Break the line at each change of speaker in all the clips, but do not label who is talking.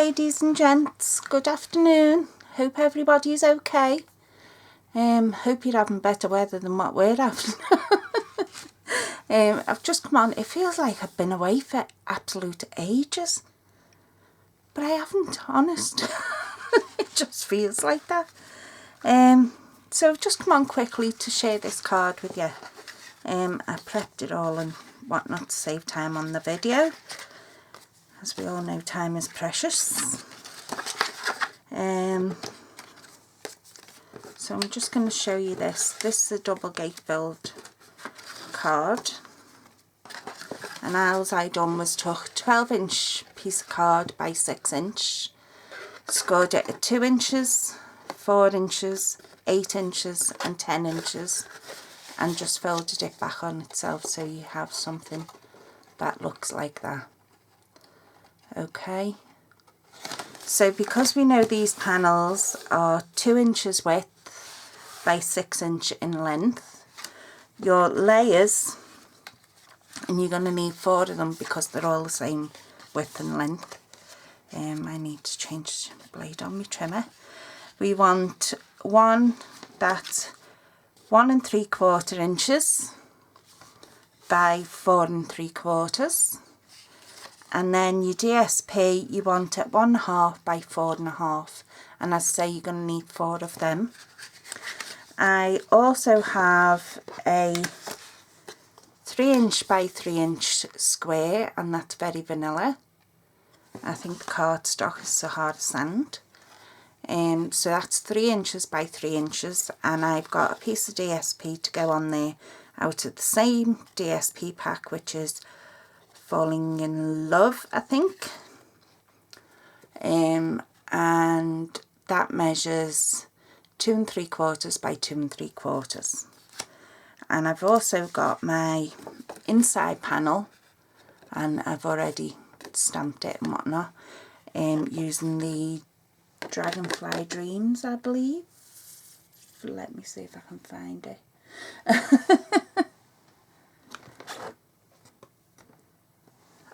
ladies and gents, good afternoon. Hope everybody's okay. Hope you're having better weather than what we're having. I've just come on. It feels like I've been away for absolute ages, but I haven't, honest. It just feels like that. So I've just come on quickly to share this card with you. I prepped it all and whatnot to save time on the video. As we all know, time is precious. So I'm just going to show you this. This is a double gate filled card. And all I done was took 12-inch piece of card by 6-inch. Scored it at 2 inches, 4 inches, 8 inches and 10 inches. And just folded it back on itself so you have something that looks like that. Okay, so because we know these panels are 2 inches width by 6 inch in length, your layers, and you're going to need 4 of them because they're all the same width and length. I need to change the blade on my trimmer. We want one that's 1 3/4 inches by 4 3/4. And then your DSP you want at 1/2 by 4 1/2, and as I say, you're going to need 4 of them. I also have a 3-inch by 3-inch square, and that's very vanilla. I think the cardstock is so hard as sand. So that's 3 inches by 3 inches, and I've got a piece of DSP to go on there out of the same DSP pack, which is Falling in Love, I think. And that measures 2 3/4 by 2 3/4. And I've also got my inside panel, and I've already stamped it and whatnot, using the Dragonfly Dreams, I believe. Let me see if I can find it.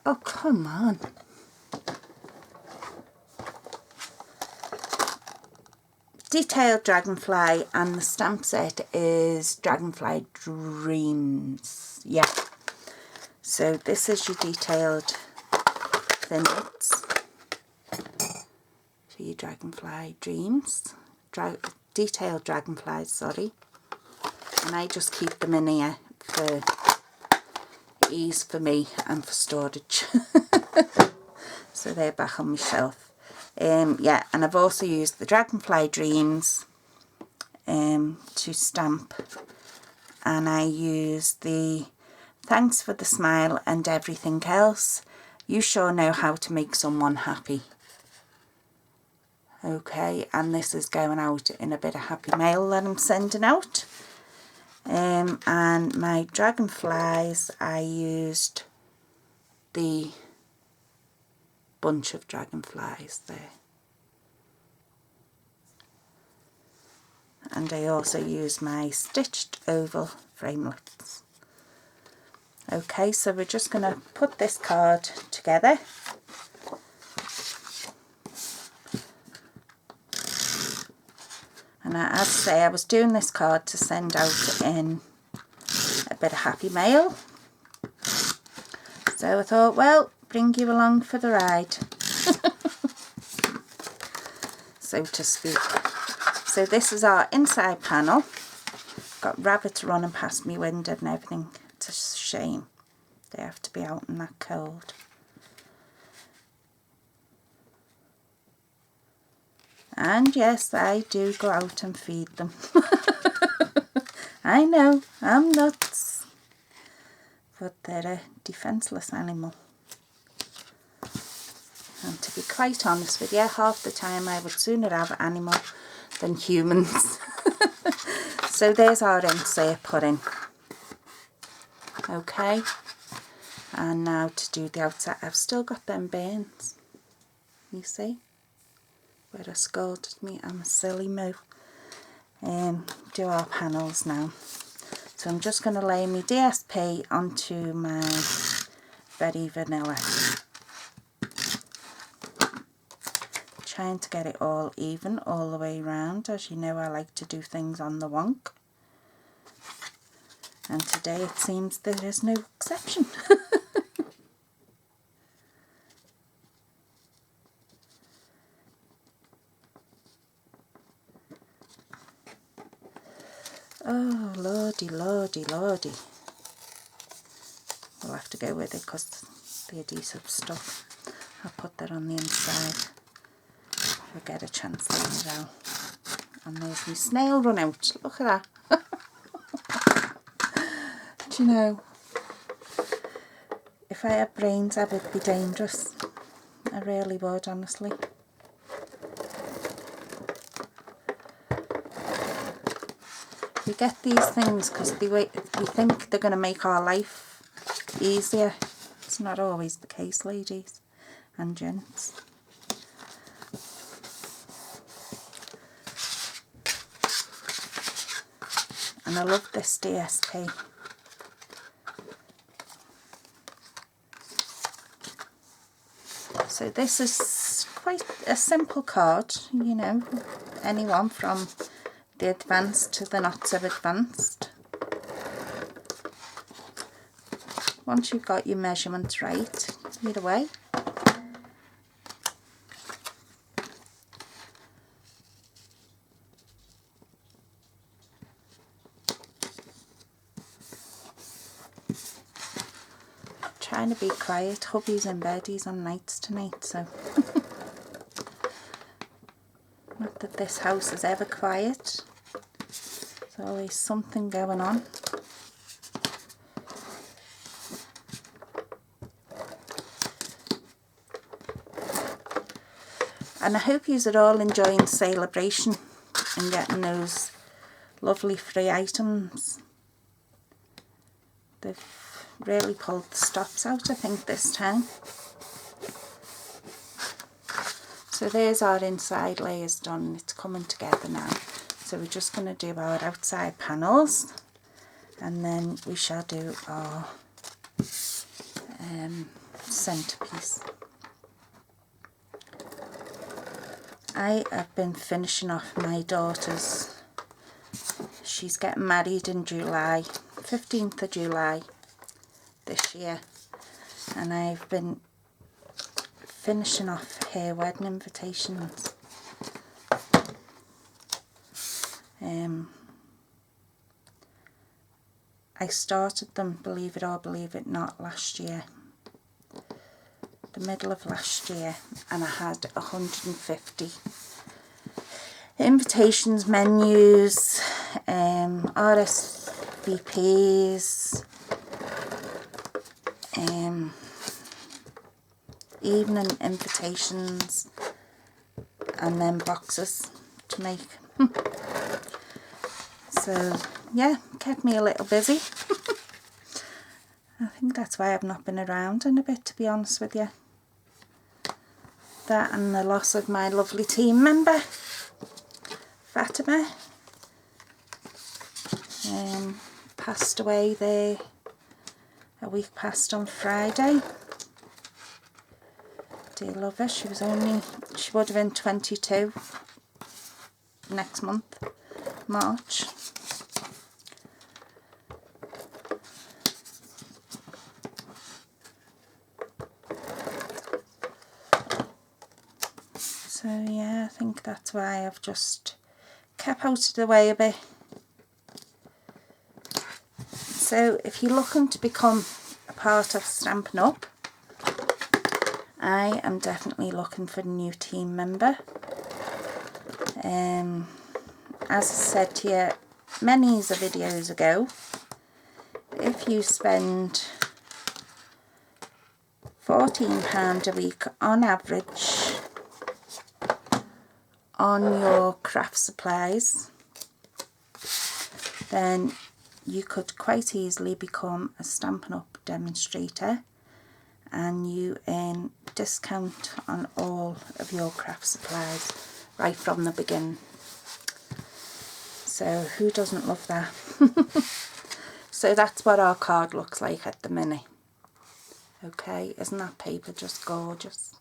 Oh, come on. Detailed Dragonfly, and the stamp set is Dragonfly Dreams. Yeah. So this is your detailed thinlits for your Dragonfly Dreams. Detailed Dragonflies, sorry. And I just keep them in here for ease for me and for storage. So they're back on my shelf. Yeah, and I've also used the Dragonfly Dreams to stamp, and I used the Thanks for the Smile and Everything Else. You sure know how to make someone happy. Okay, and this is going out in a bit of happy mail that I'm sending out. And my dragonflies, I used the bunch of dragonflies there. And I also used my stitched oval framelits. Okay, so we're just going to put this card together. And as I say, I was doing this card to send out in a bit of happy mail. So I thought, well, bring you along for the ride, so to speak. So this is our inside panel. Got rabbits running past me window and everything. It's a shame. They have to be out in that cold. And yes, I do go out and feed them. I know, I'm nuts. But they're a defenceless animal. And to be quite honest with you, half the time I would sooner have an animal than humans. So there's our insert pudding. Okay. And now to do the outside, I've still got them burns. You see? Where I scolded me, I'm a silly moo. Do our panels now. So I'm just going to lay my DSP onto my very vanilla. trying to get it all even all the way around. As you know, I like to do things on the wonk, and today it seems there is no exception. Oh, lordy, lordy, lordy. We'll have to go with it because the adhesive stuff. I'll put that on the inside if I get a chance later. And there's my snail run out. Look at that. Do you know, if I had brains I would be dangerous. I really would, honestly. We get these things because we think they're going to make our life easier. It's not always the case, ladies and gents. And I love this DSP. So this is quite a simple card, you know, anyone from the advanced to the not so advanced. Once you've got your measurements right, you're away. Trying to be quiet. Hubby's in bed, he's on nights tonight, so not that this house is ever quiet. There's always something going on. And I hope you're all enjoying Celebration and getting those lovely free items. They've really pulled the stops out, I think, this time. So there's our inside layers done. It's coming together now. So we're just going to do our outside panels, and then we shall do our centerpiece. I have been finishing off my daughter's. She's getting married in July, 15th of July this year, and I've been finishing off her wedding invitations. I started them, believe it or believe it not, last year, the middle of last year, and I had 150 invitations, menus, RSVPs, evening invitations, and then boxes to make. So yeah, kept me a little busy. I think that's why I've not been around in a bit, to be honest with you. That and the loss of my lovely team member, Fatima. Passed away there a week past on Friday. Dear love her, she would have been 22 next month, March. So yeah, I think that's why I've just kept out of the way a bit. So if you're looking to become a part of Stampin' Up, I am definitely looking for a new team member. As I said to you many videos ago, if you spend £14 a week on average on your craft supplies, then you could quite easily become a Stampin' Up demonstrator, and you earn discount on all of your craft supplies right from the beginning. So who doesn't love that? So that's what our card looks like at the minute. Okay, isn't that paper just gorgeous?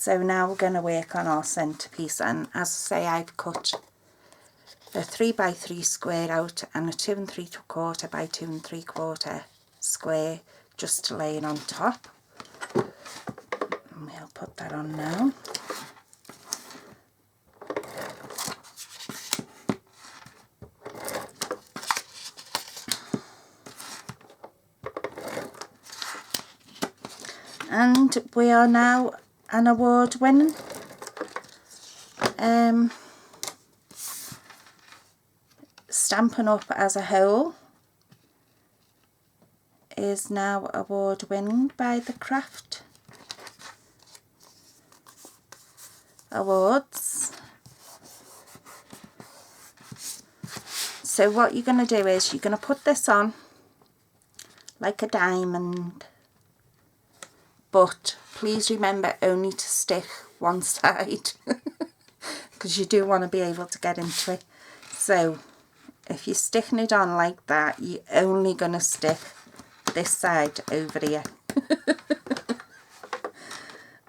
So now we're going to work on our centrepiece, and as I say, I've cut a 3 by 3 square out and a 2 3/4 by 2 3/4 square just to lay it on top. And we'll put that on now. And we are now an award-winning Stampin' Up as a whole is now award-winning by the Craft Awards. So what you're going to do is you're going to put this on like a diamond, but please remember only to stick one side because you do want to be able to get into it. So if you're sticking it on like that, you're only going to stick this side over here.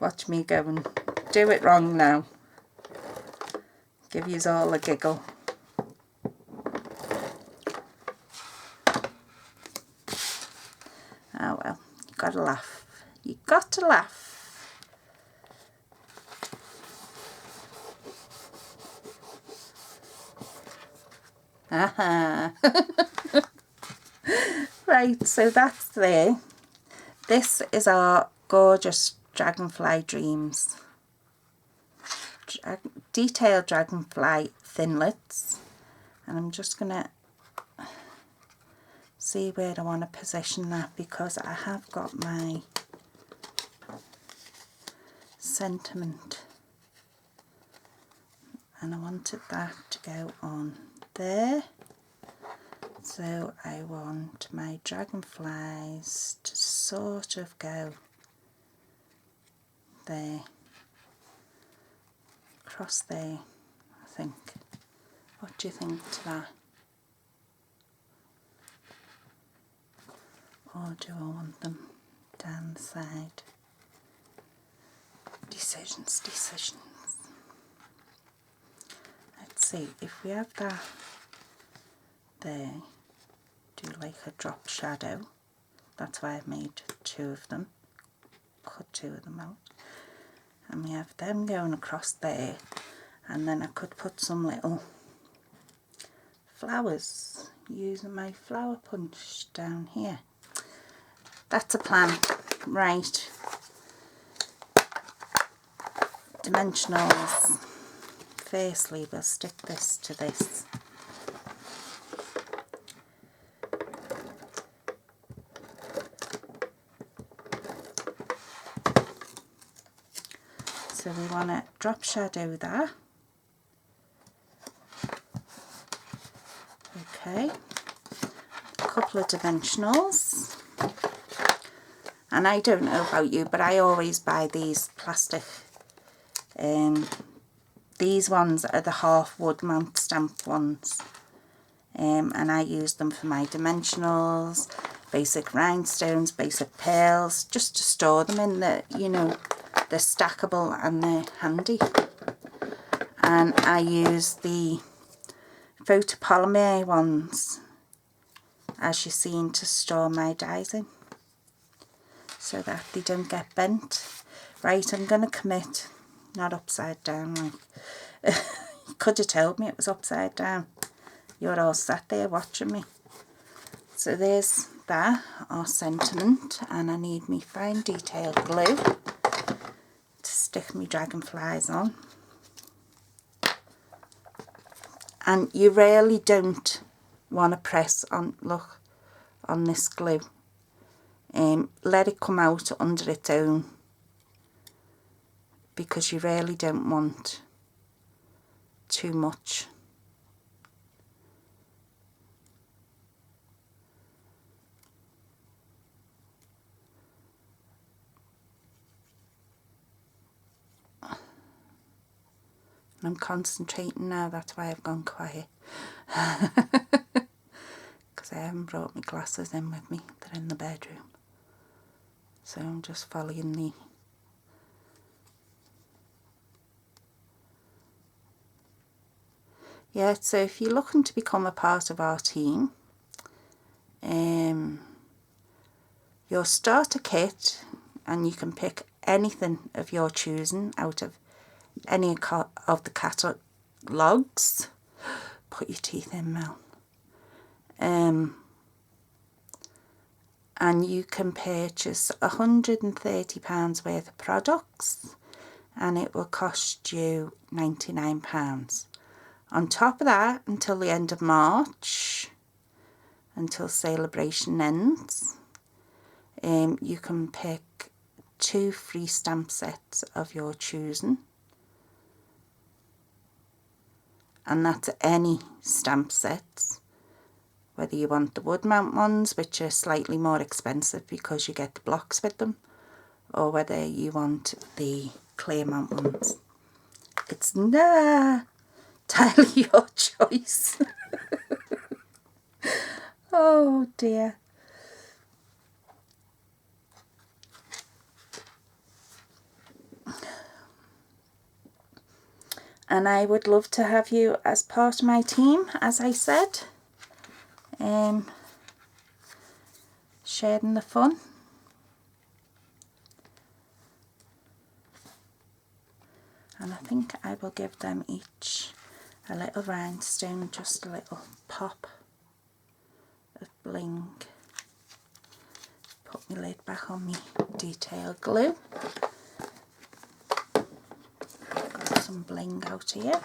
Watch me go and do it wrong now. Give yous all a giggle. Oh well, you gotta laugh. You got to laugh. Right, so that's there. This is our gorgeous Dragonfly Dreams. Detailed Dragonfly thinlits. And I'm just going to see where I want to position that, because I have got my sentiment. And I wanted that to go on there. So I want my dragonflies to sort of go there, across there, I think. What do you think to that? Or do I want them down the side? Decisions, decisions. Let's see, if we have that there, do like a drop shadow. That's why I've made 2 of them. Cut 2 of them out. And we have them going across there. And then I could put some little flowers using my flower punch down here. That's a plan. Right. Dimensionals. Firstly, we'll stick this to this. So we want to drop shadow there. Okay. A couple of dimensionals. And I don't know about you, but I always buy these plastic. These ones are the half wood mount stamp ones. And I use them for my dimensionals, basic rhinestones, basic pearls, just to store them in the, you know, they're stackable and they're handy. And I use the photopolymer ones, as you've seen, to store my dies in, so that they don't get bent. Right, I'm going to commit, not upside down. Like, you could have told me it was upside down. You're all sat there watching me. So there's that, our sentiment, and I need me fine detailed glue to stick my dragonflies on. And you really don't want to press on, look, on this glue. Let it come out under its own, because you really don't want too much. I'm concentrating now, that's why I've gone quiet. Because I haven't brought my glasses in with me, they're in the bedroom. So I'm just following Yeah, so if you're looking to become a part of our team, your starter kit, and you can pick anything of your choosing out of any of the catalogues. Put your teeth in, Mel. And you can purchase £130 worth of products, and it will cost you £99. On top of that, until the end of March, until celebration ends, you can pick 2 free stamp sets of your choosing, and that's any stamp sets, whether you want the wood mount ones, which are slightly more expensive because you get the blocks with them, or whether you want the clear mount ones. It's entirely your choice. Oh dear. And I would love to have you as part of my team, as I said. Sharing the fun. And I think I will give them each a little rhinestone, just a little pop of bling. Put my lid back on me detail glue. Got some bling out here.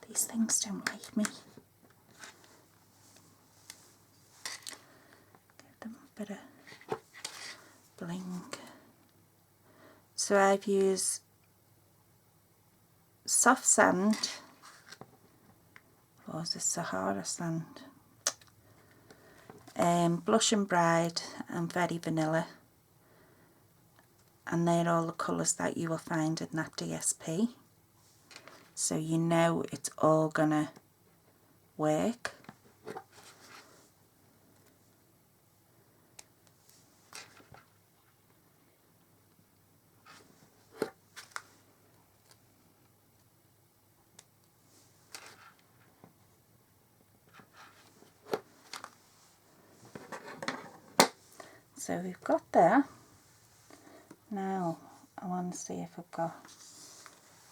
These things don't like me. Give them a bit of bling. So I've used soft sand, or is it Sahara sand? Blush and Bride and Very Vanilla. And they're all the colours that you will find in that DSP. So you know it's all gonna work. So we've got there. Now I want to see if I've got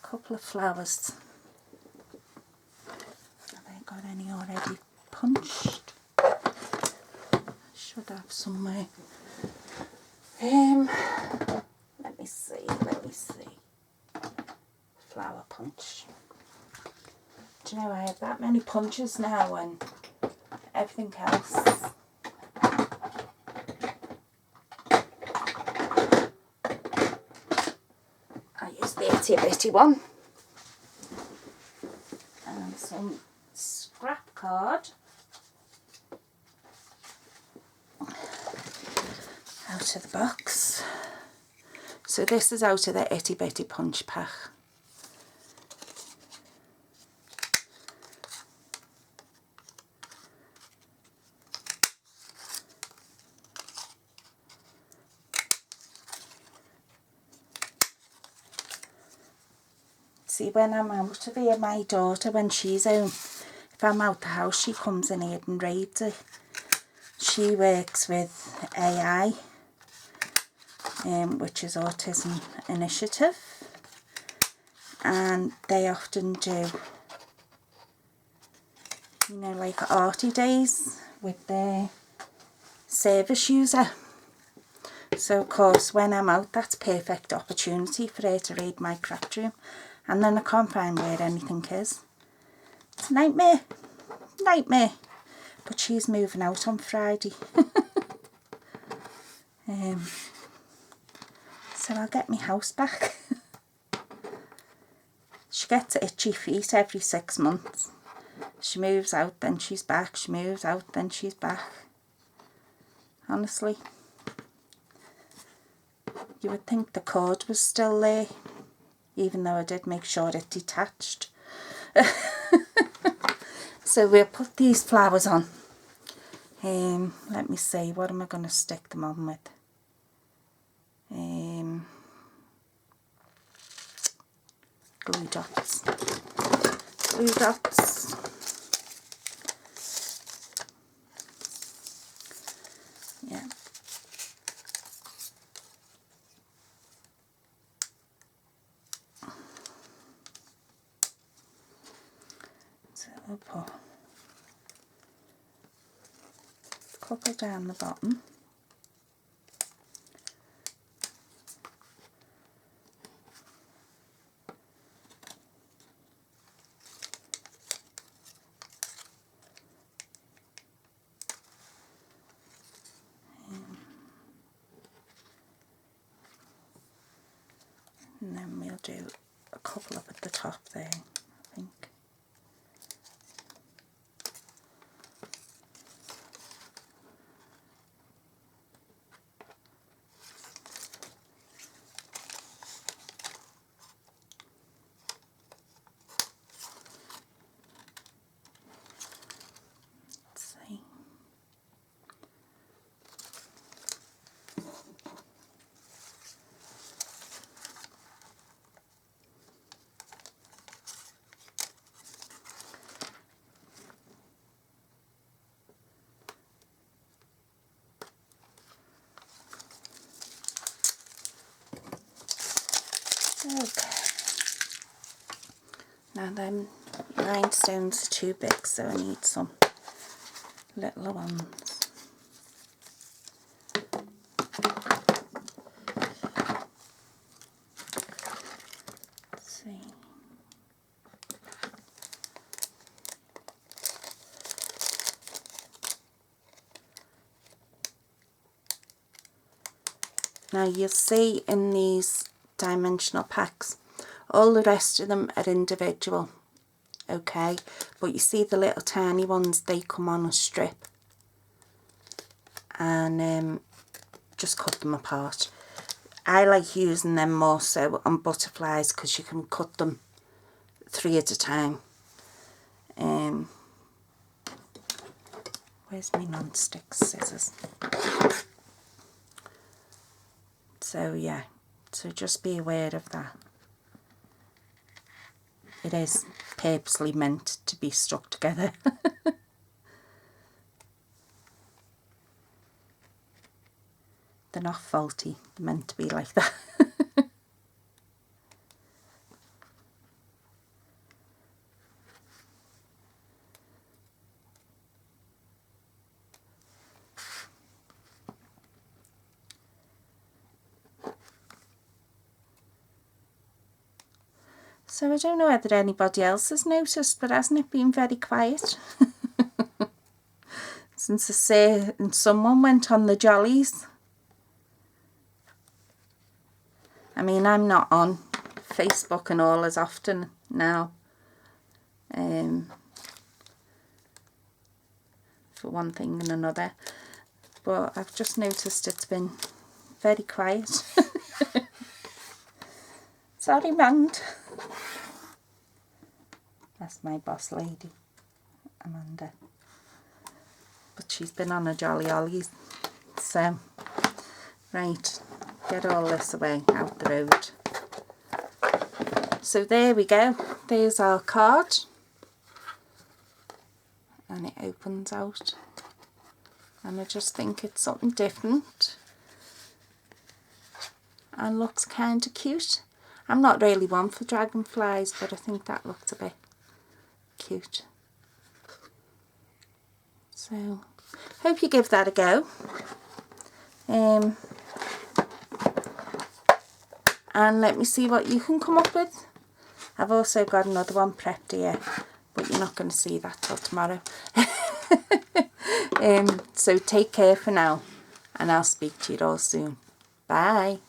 a couple of flowers. Have I got any already punched? Should have somewhere. Let me see. Flower punch. Do you know, I have that many punches now and everything else. I use the itty bitty one. And some scrap card. Out of the box. So this is out of the itty bitty punch pack. See, when I'm out of here, my daughter, when she's home, if I'm out the house, she comes in here and raids it. She works with AI, which is Autism Initiative, and they often do, you know, like arty days with their service user. So of course when I'm out, that's perfect opportunity for her to raid my craft room, and then I can't find where anything is. It's a nightmare, but she's moving out on Friday. So I'll get my house back. She gets itchy feet every 6 months. She moves out, then she's back. She moves out, then she's back. Honestly. You would think the cord was still there, even though I did make sure it detached. So we'll put these flowers on. Let me see, what am I going to stick them on with? Glue dots. Glue dots. Yeah. So we'll put a couple down the bottom. And then we'll do a couple up at the top there, I think. Let's see. Okay. Now them rhinestones are too big, so I need some littler ones. Let's see. Now you'll see in these dimensional packs, all the rest of them are individual, okay, but you see the little tiny ones, they come on a strip, and just cut them apart. I like using them more so on butterflies because you can cut them 3 at a time. Where's my non-stick scissors? So yeah, so just be aware of that. It is purposely meant to be stuck together. They're not faulty, they're meant to be like that. So I don't know whether anybody else has noticed, but hasn't it been very quiet? Since I say someone went on the jollies. I mean, I'm not on Facebook and all as often now. For one thing and another. But I've just noticed it's been very quiet. Sorry, Mand. That's my boss lady, Amanda. But she's been on a jolly ollies. So, right, get all this away out the road. So there we go. There's our card. And it opens out. And I just think it's something different. And looks kind of cute. I'm not really one for dragonflies, but I think that looks a bit cute. So, hope you give that a go. And let me see what you can come up with. I've also got another one prepped here, but you're not going to see that till tomorrow. So take care for now, and I'll speak to you all soon. Bye.